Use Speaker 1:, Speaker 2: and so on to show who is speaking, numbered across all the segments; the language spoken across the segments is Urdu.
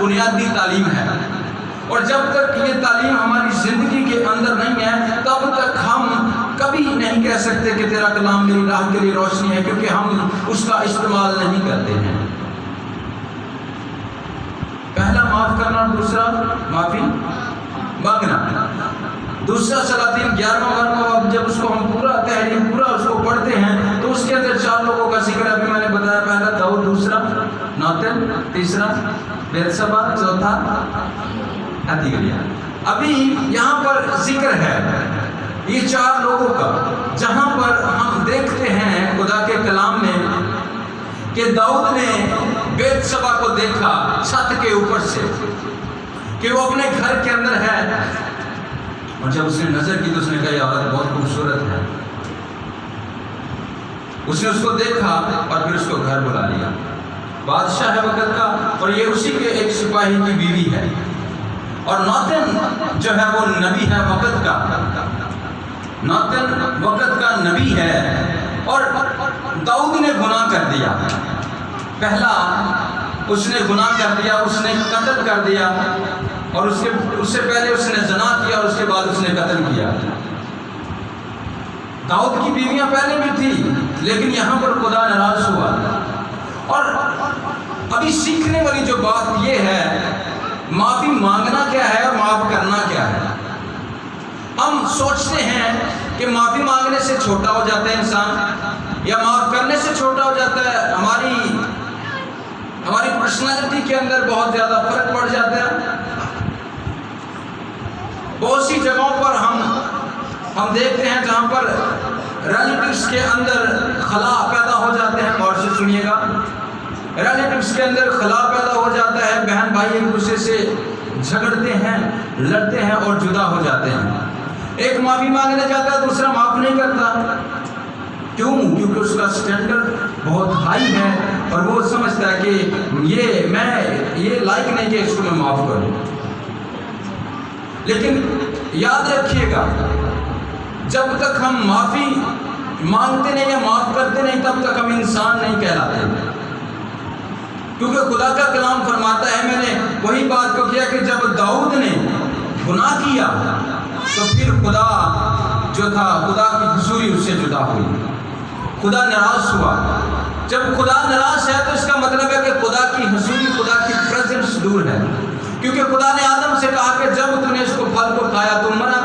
Speaker 1: بنیادی تعلیم ہے، اور جب تک یہ تعلیم ہماری زندگی کے اندر نہیں ہے تب تک ہم کبھی نہیں کہہ سکتے کہ تیرا کلام میری راہ کے لیے روشنی ہے، کیونکہ ہم اس کا استعمال نہیں کرتے ہیں۔ پہلا معاف کرنا اور دوسرا معافی مانگنا۔ دوسرا سلاطین 11واں باب جب اس کو ہم پورا تحریر پورا اس کو پڑھتے ہیں تو اس کے اندر 4 لوگوں کا ذکر ابھی میں نے بتایا، پہلا داؤد، دوسرا ناتن، تیسرا بیتشبہ، چوتھا عدیلیہ۔ ابھی یہاں پر ذکر ہے یہ 4 لوگوں کا، جہاں پر ہم دیکھتے ہیں خدا کے کلام میں کہ داؤد نے بیتشبہ کو دیکھا چھت کے اوپر سے کہ وہ اپنے گھر کے اندر ہے، اور جب اس نے نظر کی تو اس نے کہا یہ عورت بہت خوبصورت ہے۔ اس نے اس کو دیکھا اور پھر اس کو گھر بلا لیا۔ بادشاہ ہے وقت کا، اور یہ اسی کے ایک سپاہی کی بیوی ہے، اور ناتن جو ہے وہ نبی ہے وقت کا، ناتن وقت کا نبی ہے۔ اور داؤد نے گناہ کر دیا، پہلا اس نے گناہ کر دیا، اس نے قتل کر دیا، اور اس سے پہلے اس نے زنا کیا، اور اس کے بعد اس نے قتل کیا۔ داؤد کی بیویاں پہلے بھی تھی، لیکن یہاں پر خدا ناراض ہوا۔ اور ابھی سیکھنے والی جو بات یہ ہے، معافی مانگنا کیا ہے اور معاف کرنا کیا ہے۔ ہم سوچتے ہیں کہ معافی مانگنے سے چھوٹا ہو جاتا ہے انسان، یا معاف کرنے سے چھوٹا ہو جاتا ہے، ہماری پرسنالٹی کے اندر بہت زیادہ فرق پڑ جاتا ہے۔ بہت سی جگہوں پر ہم دیکھتے ہیں جہاں پر ریلیٹیوز کے اندر خلا پیدا ہو جاتے ہیں، اور سے سنیے گا، ریلیٹیوز کے اندر خلا پیدا ہو جاتا ہے، بہن بھائی ایک دوسرے سے جھگڑتے ہیں، لڑتے ہیں اور جدا ہو جاتے ہیں۔ ایک معافی مانگنے جاتا ہے، دوسرا معاف نہیں کرتا۔ کیوں؟ کیونکہ اس کا سٹینڈرڈ بہت ہائی ہے، اور وہ سمجھتا ہے کہ یہ لائق نہیں کہ اس کو میں معاف کروں۔ لیکن یاد رکھیے گا، جب تک ہم معافی مانگتے نہیں یا معاف کرتے نہیں تب تک ہم انسان نہیں کہلاتے، کیونکہ خدا کا کلام فرماتا ہے، میں نے وہی بات کو کیا کہ جب داؤد نے گناہ کیا تو پھر خدا جو تھا، خدا کی حضوری اس سے جدا ہوئی، خدا ناراض ہوا۔ جب خدا ناراض ہے تو اس کا مطلب ہے کہ خدا کی حضوری، خدا کی پریزنس دور ہے، کیونکہ خدا نے آدم سے کہا کہ جب تو نے اس کو پھل کو کھایا تو مرا،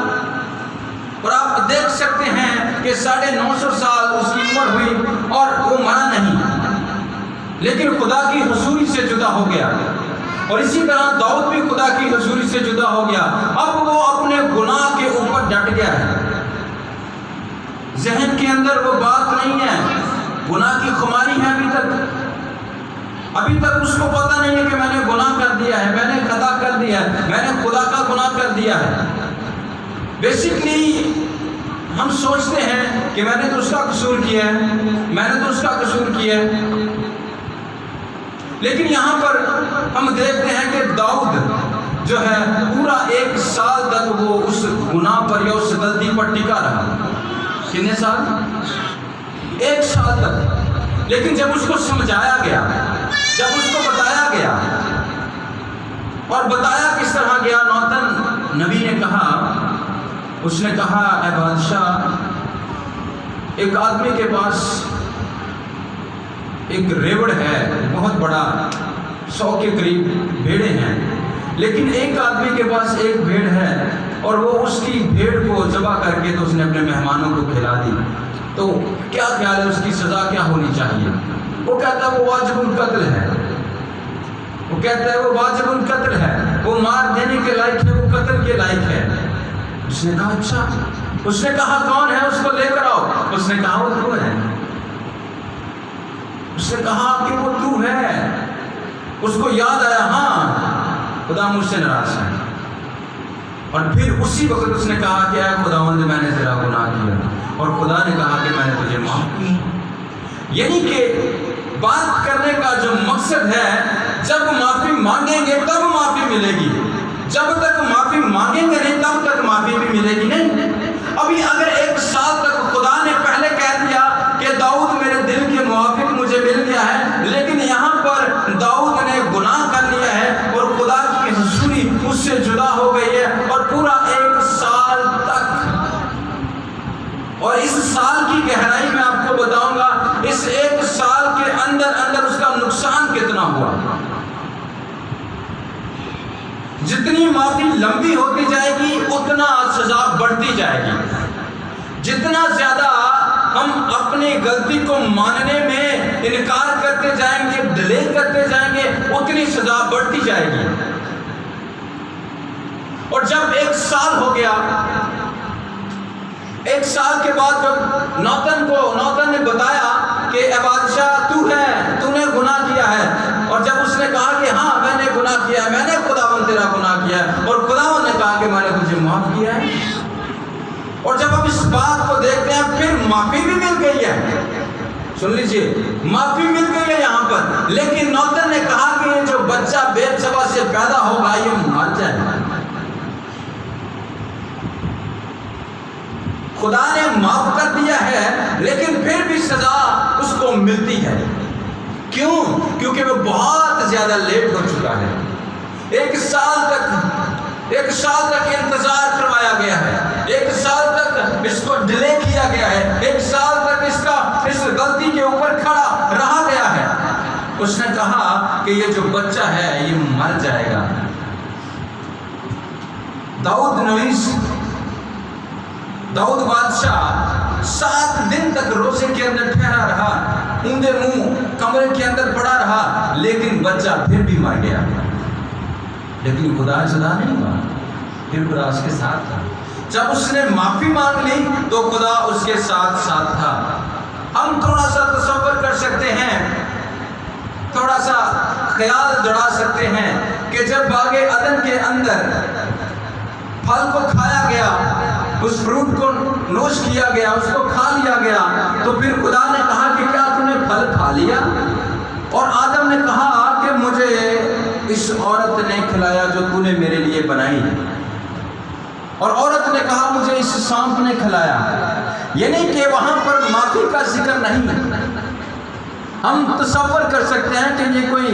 Speaker 1: اور آپ دیکھ سکتے ہیں کہ 950 سال اس کی عمر ہوئی اور وہ مرا نہیں، لیکن خدا کی حضوری سے جدا ہو گیا۔ اور اسی طرح داؤد بھی خدا کی حضوری سے جدا ہو گیا، اب وہ اپنے گناہ کے اوپر ڈٹ گیا ہے، ذہن کے اندر وہ بات نہیں ہے، گناہ کی خماری ہے ابھی تک اس کو پتہ نہیں ہے کہ میں نے گناہ کر دیا ہے، میں نے خطا کر دیا ہے، میں نے خدا کا گناہ کر دیا ہے۔ بیسکلی ہم سوچتے ہیں کہ میں نے تو اس کا قصور کیا ہے، میں نے تو اس کا قصور کیا ہے، لیکن یہاں پر ہم دیکھتے ہیں کہ داؤد جو ہے پورا 1 سال تک وہ اس گناہ پر یا اس غلطی پر ٹکا رہا۔ کتنے سال؟ 1 سال تک۔ لیکن جب اس کو سمجھایا گیا، جب اس کو بتایا گیا، اور بتایا کس طرح گیا، ناتن نبی نے کہا، اس نے کہا اے بادشاہ، ایک آدمی کے پاس ایک ریوڑ ہے بہت بڑا، 100 کے قریب بھیڑیں ہیں، لیکن ایک آدمی کے پاس ایک بھیڑ ہے اور وہ اس کی بھیڑ کو ذبح کر کے تو اس نے اپنے مہمانوں کو کھلا دی، تو کیا خیال ہے اس کی سزا کیا ہونی چاہیے؟ وہ کہتا ہے وہ واجب القتل ہے، وہ کہتا ہے وہ واجب القتل ہے، وہ مار دینے کے لائق ہے، وہ قتل کے لائق ہے۔ اس نے کہا اچھا، اس نے کہا کون ہے، اس کو لے کر آؤ، اس نے کہا وہ تو ہے، اس نے کہا کہ وہ تو ہے، اس کو یاد آیا ہاں خدا مجھ سے ناراض ہے، اور پھر اسی وقت اس نے کہا کہ اے خداوند میں نے تیرا گناہ کیا، اور خدا نے کہا کہ میں نے تجھے معاف کیا۔ یعنی کہ بات کرنے کا جو مقصد ہے، جب معافی مانگیں گے تب معافی ملے گی، جب تک معافی مانگیں گے نہیں تب تک معافی بھی ملے گی نہیں۔ ابھی اگر 1 سال تک خدا نے پہلے کہہ دیا کہ داؤد میرے دل کے موافق مجھے مل گیا ہے، لیکن یہاں پر داؤد نے گناہ کر لیا ہے، جتنی معافی لمبی ہوتی جائے گی اتنا سزا بڑھتی جائے گی. جتنا زیادہ ہم اپنی غلطی کو ماننے میں انکار کرتے جائیں گے، ڈیلے کرتے جائیں گے، اتنی سزا بڑھتی جائے گی. اور جب 1 سال ہو گیا، 1 سال کے بعد جب نوتن نے بتایا کہ اے بادشاہ تو نے گناہ کیا ہے، اور جب اس نے کہا کہ ہاں میں نے گناہ کیا ہے، میں نے خداوند تیرا گناہ کیا ہے، اور خداوند نے کہا کہ میں نے تجھے معاف کیا ہے. اور جب ہم اس بات کو دیکھتے ہیں پھر معافی بھی مل گئی ہے. سن لیجئے، معافی مل گئی ہے یہاں پر، لیکن نوتن نے کہا کہ یہ جو بچہ بیت شبا سے پیدا ہوگا یہ مر جائے گا. خدا نے معاف کر دیا ہے لیکن پھر بھی سزا اس کو ملتی ہے. کیوں؟ کیونکہ وہ بہت زیادہ لیٹ ہو چکا ہے. 1 سال تک انتظار کروایا گیا ہے، 1 سال تک اس کو ڈیلے کیا گیا ہے، 1 سال تک اس غلطی کے اوپر کھڑا رہا گیا ہے. اس نے کہا کہ یہ جو بچہ ہے یہ مر جائے گا. داؤد بادشاہ 7 دن تک روزے کے اندر ٹھہرا رہا، اونڈے منہ کمرے کے اندر پڑا رہا، لیکن بچہ پھر بھی مر گیا. لیکن خدا جدا نہیں ہوا، پھر خدا اس کے ساتھ تھا. جب اس نے معافی مانگ لی تو خدا اس کے ساتھ تھا. ہم تھوڑا سا تصور کر سکتے ہیں، تھوڑا سا خیال جڑا سکتے ہیں کہ جب باغ عدن کے اندر پھل کو کھایا گیا، اس فروٹ کو نوش کیا گیا، اس کو کھا لیا گیا، تو پھر خدا نے کہا کہ کیا تم نے پھل کھا لیا؟ اور آدم نے کہا کہ مجھے اس عورت نے کھلایا جو تو نے میرے لیے بنائی. اور عورت نے کہا مجھے اس سانپ نے کھلایا. یعنی کہ وہاں پر معافی کا ذکر نہیں. ہم تصور کر سکتے ہیں کہ یہ کوئی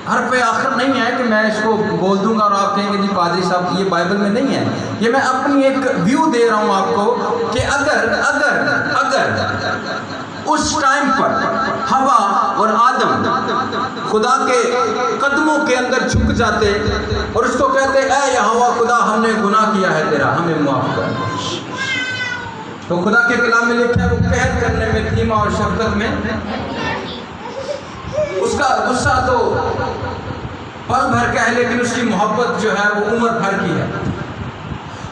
Speaker 1: حرف آخر نہیں ہے کہ میں اس کو بول دوں گا اور آپ کہیں گے جی پادری صاحب یہ بائبل میں نہیں ہے. یہ میں اپنی ایک ویو دے رہا ہوں آپ کو کہ اگر اس ٹائم پر ہوا اور آدم خدا کے قدموں کے اندر جھک جاتے اور اس کو کہتے اے یہوہ خدا ہم نے گناہ کیا ہے تیرا، ہمیں معاف کر، تو خدا کے کلام میں لکھا ہے وہ قہر کرنے میں دھیما اور شفقت میں، اس کا غصہ تو پل بھر کا ہے لیکن اس کی محبت جو ہے وہ عمر بھر کی ہے.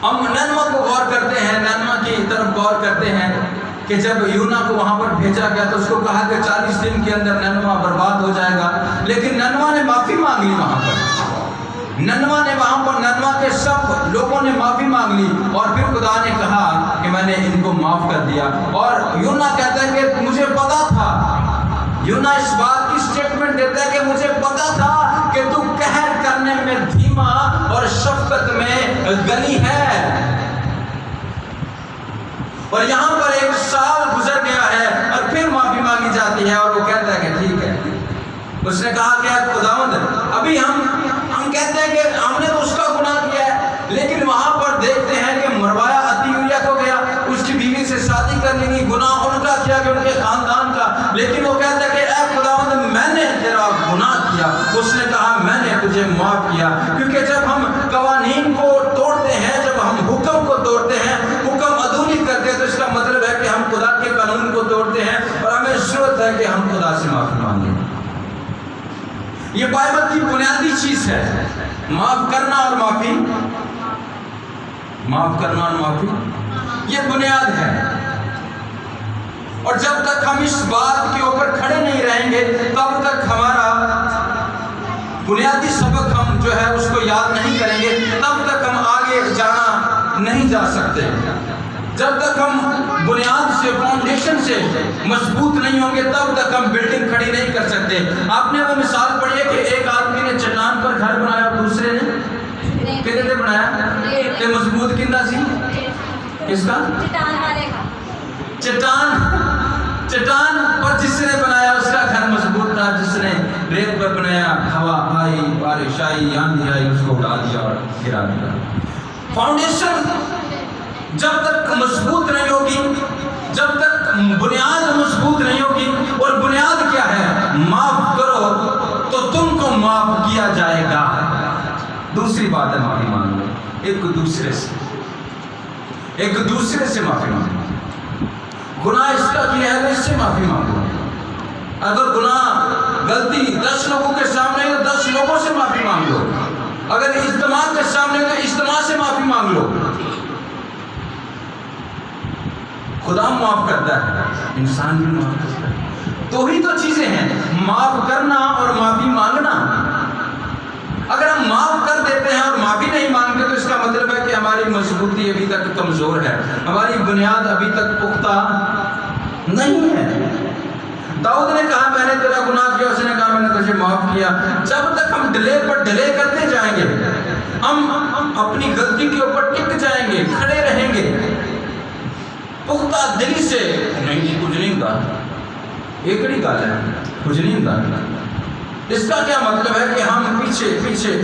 Speaker 1: ہم نینوا کو غور کرتے ہیں، نینوا کی طرف غور کرتے ہیں کہ جب یونا کو وہاں پر بھیجا گیا تو اس کو کہا کہ 40 دن کے اندر نینوا برباد ہو جائے گا، لیکن نینوا نے معافی مانگ لی. وہاں پر نینوا کے سب لوگوں نے معافی مانگ لی اور پھر خدا نے کہا کہ میں نے ان کو معاف کر دیا. اور یونا کہتا ہے کہ مجھے پتا تھا، یونا اس بات کی سٹیٹمنٹ دیتا ہے کہ مجھے پتا تھا کہ تو قہر کرنے میں دھیما اور شفقت میں غنی ہے. اور یہاں پر 1 سال گزر گیا ہے اور پھر معافی مانگی جاتی ہے اور وہ کہتا ہے کہ ٹھیک ہے. اس نے کہا کہ خداوند ابھی ہم کہتے ہیں کہ ہم نے تو اس کا گناہ کیا ہے، لیکن وہاں پر دیکھتے ہیں کہ مروایا عطیہ کو گیا، اس کی بیوی سے شادی کر لینی، گناہ ان کا کیا کہ ان کے خاندان کا، لیکن وہ کہتا ہے کہ اے خداوند میں نے تیرا گناہ کیا. اس نے کہا میں نے تجھے معاف کیا. کیونکہ جب ہم قوانین کو توڑتے ہیں، جب ہم حکم کو توڑتے ہیں، حکم ادھوری کرتے ہیں، تو اس کا مطلب ہے کہ ہم خدا کے قانون کو توڑتے ہیں اور ہمیں ضرورت ہے کہ ہم خدا سے معافی مانگیں. یہ بائبل کی بنیادی چیز ہے، معاف کرنا اور معافی، یہ بنیاد ہے. اور جب تک ہم اس بات کے اوپر کھڑے نہیں رہیں گے تب تک ہمارا بنیادی سبق ہم جو ہے اس کو یاد نہیں کریں گے، تب تک ہم آگے جانا نہیں جا سکتے. جب تک ہم بنیاد سے، فاؤنڈیشن سے مضبوط نہیں ہوں گے تب تک ہم بلڈنگ کھڑی نہیں کر سکتے. آپ نے وہ مثال پڑھی ہے کہ ایک آدمی نے چٹان پر گھر بنایا اور دوسرے نے کدے بنایا کہ مضبوط کندہ سی کس کا؟ چٹان پر جس نے بنایا اس کا گھر مضبوط تھا، جس نے ریت پر بنایا ہوا آئی، بارش آئی، آندھی آئی، اس کو اڑا دیا اور گرا دیا. فاؤنڈیشن جب تک مضبوط نہیں ہوگی، جب تک بنیاد مضبوط نہیں ہوگی، اور بنیاد کیا ہے؟ معاف کرو معاف کیا جائے گا۔ دوسری بات ہے معافی مانگو، ایک دوسرے سے معافی مانگو۔ گناہ اس کا کیا ہے، اس سے معافی مانگو۔ اگر گناہ غلطی 10 لوگوں کے سامنے ہے تو 10 لوگوں سے معافی مانگ لو۔ اگر اجتماع کے سامنے ہے تو اجتماع سے معافی مانگ لو۔ خدا معاف کرتا ہے، انسان بھی معاف کرتا ہے۔ تو ہی تو چیزیں ہیں، معاف کرنا اور معافی مانگنا۔ اگر ہم معاف کر دیتے ہیں اور معافی نہیں مانگتے تو اس کا مطلب ہے کہ ہماری مضبوطی ابھی تک کمزور ہے، ہماری بنیاد ابھی تک پختہ نہیں ہے۔ داؤد نے کہا میں نے تیرا گناہ کیا، اس نے کہا میں نے تجھے معاف کیا۔ جب تک ہم ڈیلے پر ڈیلے کرتے جائیں گے، ہم اپنی غلطی کے اوپر ٹک جائیں گے، کھڑے رہیں گے پختہ دلی سے، نہیں کچھ نہیں ہوتا، ایکڑی گل ہے، کچھ نہیں ہوتا۔ اس کا کیا مطلب ہے کہ ہم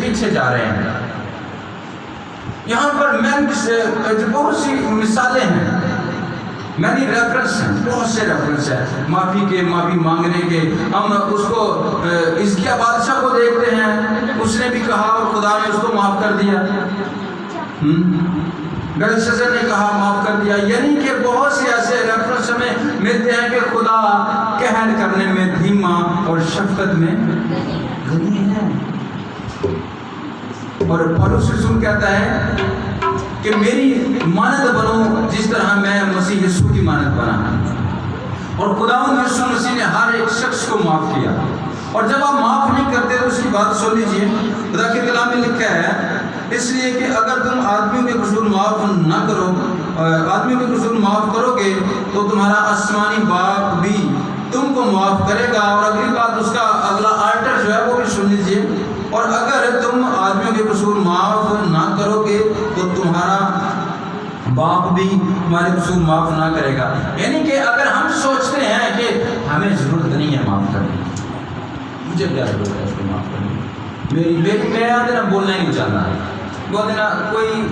Speaker 1: پیچھے جا رہے ہیں۔ یہاں پر بہت سی مثالیں ہیں، مینی ریفرنس ہیں، بہت سے ریفرنس ہیں معافی کے، معافی مانگنے کے۔ ہم اس کو حزقیہ بادشاہ کو دیکھتے ہیں، اس نے بھی کہا اور خدا نے اس کو معاف کر دیا۔ بیلشزر نے کہا معاف کر دیا۔ یعنی کہ بہت سے ایسے ریفرنس ہمیں ملتے ہیں کہ خدا قہر کرنے میں دھیما اور شفقت میں غنی ہے۔ اور پولس رسول کہتا ہے کہ میری مانند بنو جس طرح میں مسیح یسوع کی مانند بنا۔ اور خداوند یسوع مسیح نے ہر ایک شخص کو معاف کیا۔ اور جب آپ معاف نہیں کرتے تو اس کی بات سن لیجیے، خدا کے کلام میں لکھا ہے اس لیے کہ اگر تم آدمیوں کے قصور معاف نہ کرو، آدمیوں کے قصور معاف کرو گے تو تمہارا آسمانی باپ بھی تم کو معاف کرے گا۔ اور اگلی بات اس کا اگلا آلٹر جو ہے وہ بھی سن لیجیے، اور اگر تم آدمیوں کے قصور معاف نہ کرو گے تو تمہارا باپ بھی تمہارے قصور معاف نہ کرے گا۔ یعنی کہ اگر ہم سوچتے ہیں کہ ہمیں ضرورت نہیں ہے معاف کرنے کی، مجھے کیا ضرورت ہے اس کو معاف کرنے کی، میں دینا بولنا ہی نہیں چاہتا، بول دینا کوئی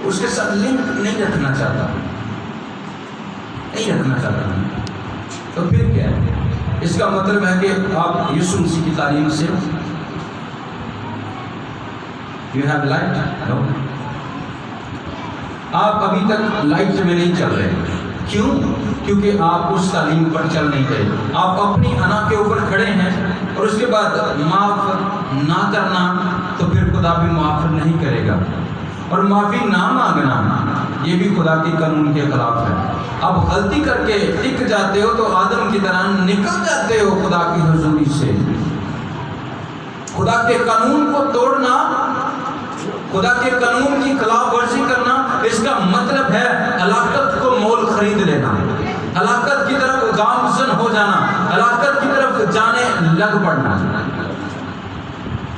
Speaker 1: اس کے ساتھ لنک نہیں رکھنا چاہتا میں، تو پھر کیا ہے؟ اس کا مطلب ہے کہ آپ یسوع مسیح کی تعلیم سے You have light? No. آپ ابھی تک لائٹ میں نہیں چل رہے۔ کیوں؟ کیونکہ آپ اس تعلیم پر چل نہیں رہے۔ آپ اپنی انا کے اوپر کھڑے ہیں، اور اس کے بعد معاف نہ کرنا تو پھر خدا بھی معاف نہیں کرے گا۔ اور معافی نہ مانگنا یہ بھی خدا کے قانون کے خلاف ہے۔ آپ غلطی کر کے ٹک جاتے ہو تو آدم کی طرح نکل جاتے ہو خدا کی حضوری سے۔ خدا کے قانون کو توڑنا، خدا کے قانون کی خلاف ورزی کرنا، اس کا مطلب ہے ہلاکت کو مول خرید لینا، ہلاکت کی طرف گامزن ہو جانا، ہلاکت کی طرف جانے لگ پڑنا۔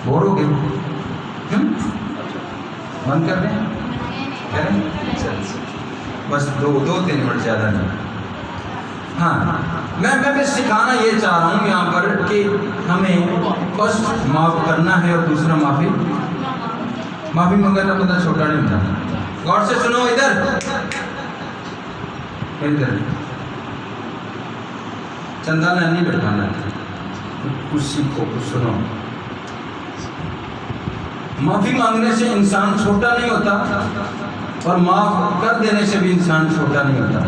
Speaker 1: بور ہو گئے؟ بند کر دیں؟ کریں؟ بس دو تین منٹ زیادہ نہیں۔ ہاں، میں سکھانا یہ چاہ رہا ہوں یہاں پر کہ ہمیں فرسٹ معاف کرنا ہے اور دوسرا معافی منگانا بندہ چھوٹا نہیں ہوتا۔ غور سے سنو، ادھر چندہ نہیں بٹھانا، کچھ سیکھو، کچھ سنو۔ معافی مانگنے سے انسان چھوٹا نہیں ہوتا، اور معاف کر دینے سے بھی انسان چھوٹا نہیں ہوتا۔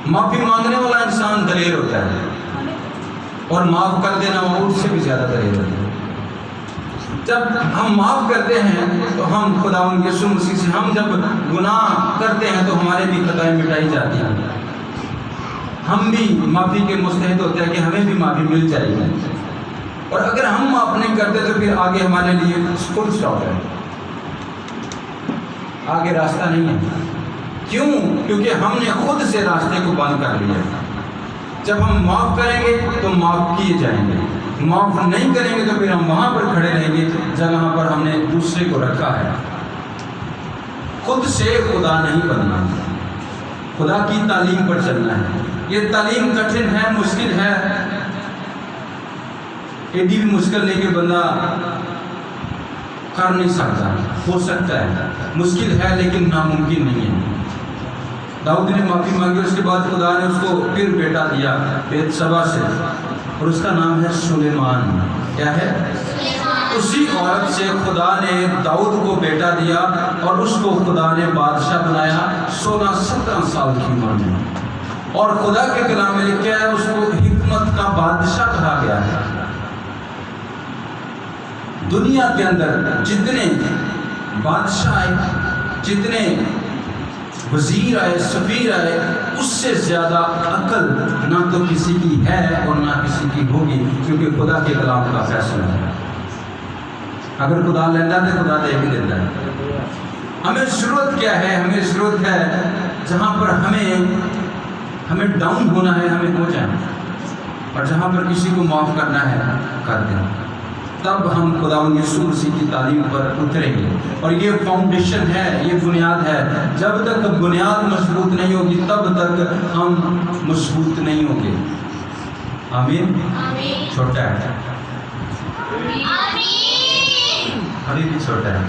Speaker 1: معافی مانگنے والا انسان دلیر ہوتا ہے، اور معاف کر دینا وہ اس سے بھی زیادہ دلیر ہوتا ہے۔ جب ہم معاف کرتے ہیں تو ہم خداوند یسوع مسیح سے، ہم جب گناہ کرتے ہیں تو ہمارے بھی خطائیں مٹائی جاتی ہیں، ہم بھی معافی کے مستحق ہوتے ہیں کہ ہمیں بھی معافی مل جائے گی۔ اور اگر ہم معاف نہیں کرتے تو پھر آگے ہمارے لیے فل اسٹاپ ہے، آگے راستہ نہیں ہے۔ کیوں؟ کیونکہ ہم نے خود سے راستے کو بند کر لیا۔ جب ہم معاف کریں گے تو معاف کیے جائیں گے، معاف نہیں کریں گے تو پھر ہم وہاں پر کھڑے رہیں گے جہاں پر ہم نے دوسرے کو رکھا ہے۔ خود سے خدا نہیں بننا، خدا کی تعلیم پر چلنا ہے۔ یہ تعلیم کٹھن ہے، مشکل ہے، ایڈی بھی مشکل نہیں کہ بندہ کر نہیں سکتا، ہو سکتا ہے، مشکل ہے لیکن ناممکن نہیں ہے۔ داؤد نے معافی مانگی، اس کے بعد خدا نے اس کو پھر بیٹا دیا بیت شبا سے، اور اس کا نام ہے سلیمان. کیا ہے؟ اسی عورت سے خدا نے داؤد کو بیٹا دیا اور اس کو خدا نے بادشاہ بنایا 16-17 سال کی عمر میں. اور خدا کے کلام میں لکھا ہے اس کو حکمت کا بادشاہ کہا گیا ہے. دنیا کے اندر جتنے بادشاہ آئے، جتنے وزیر آئے، سفیر آئے، اس سے زیادہ عقل نہ تو کسی کی ہے اور نہ کسی کی ہوگی، کیونکہ خدا کے کلام کا فیصلہ ہے. اگر خدا لینا تو خدا دے بھی دیتا ہے. ہمیں ضرورت کیا ہے؟ ہمیں ضرورت ہے جہاں پر ہمیں ڈاؤن ہونا ہے ہمیں ہو جائیں، اور جہاں پر کسی کو معاف کرنا ہے کر دیں. تب ہم خدا یسوع مسیح کی تعلیم پر اتریں گے. اور یہ فاؤنڈیشن ہے، یہ بنیاد ہے. جب تک بنیاد مضبوط نہیں ہوگی تب تک ہم مضبوط نہیں ہوں گے. آمین. چھوٹا ہے، ابھی بھی چھوٹا ہے.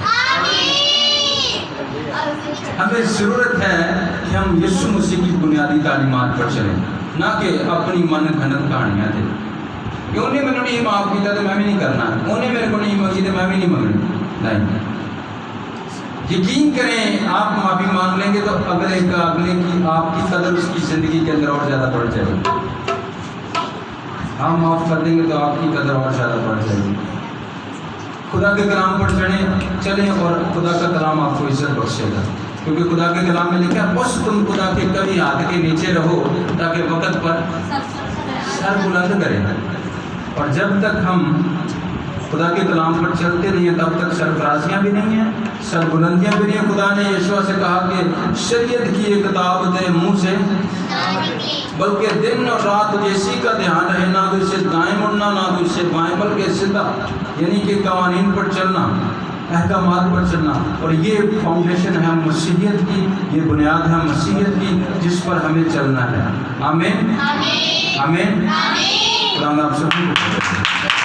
Speaker 1: ہمیں ضرورت ہے کہ ہم یسوع مسیح کی بنیادی تعلیمات پر چلیں، نہ کہ اپنی من گھنت کہانیاں دیں کہ انہیں میں نے نہیں معاف کیا تو میں بھی نہیں کرنا، انہیں میرے کو نہیں مانگی تو میں بھی نہیں مانگنی. نہیں، یقین کریں آپ معافی مانگ لیں گے تو اگلے کی آپ کی قدر اس کی زندگی کے اندر اور زیادہ بڑھ جائے گی. آپ معاف کر دیں گے تو آپ کی قدر اور زیادہ بڑھ جائے گی. خدا کے کلام پر چلیں اور خدا کا کلام آپ کو عزت بخشے گا، کیونکہ خدا کے کلام میں لکھا ہے بس تم خدا کے کبھی ہاتھ کے نیچے رہو تاکہ وقت پر سر بلند کریں. اور جب تک ہم خدا کے کلام پر چلتے نہیں ہیں تب تک سرفرازیاں بھی نہیں ہیں، سر بلندیاں بھی نہیں ہیں. خدا نے یشوع سے کہا کہ شریعت کی ایک کتاب دے منہ سے، بلکہ دن اور رات جیسی کا دھیان رہے، نہ تو اسے دائیں مڑنا نہ تو اسے بائیں، بلکہ سیدھا، یعنی کہ قوانین پر چلنا، احکامات پر چلنا. اور یہ فاؤنڈیشن ہے مسیحیت کی، یہ بنیاد ہے مسیحیت کی جس پر ہمیں چلنا ہے. آمین. آمین. خدا آپ سب کو